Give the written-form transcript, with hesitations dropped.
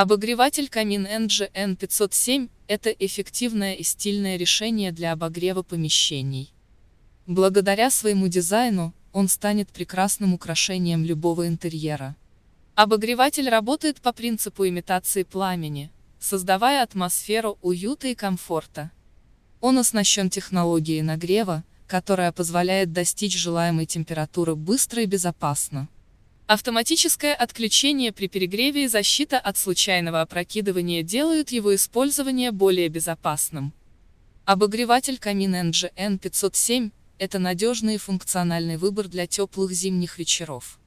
Обогреватель камин NG N507 – это эффективное и стильное решение для обогрева помещений. Благодаря своему дизайну, он станет прекрасным украшением любого интерьера. Обогреватель работает по принципу имитации пламени, создавая атмосферу уюта и комфорта. Он оснащен технологией нагрева, которая позволяет достичь желаемой температуры быстро и безопасно. Автоматическое отключение при перегреве и защита от случайного опрокидывания делают его использование более безопасным. Обогреватель камин NG N507 – это надежный и функциональный выбор для теплых зимних вечеров.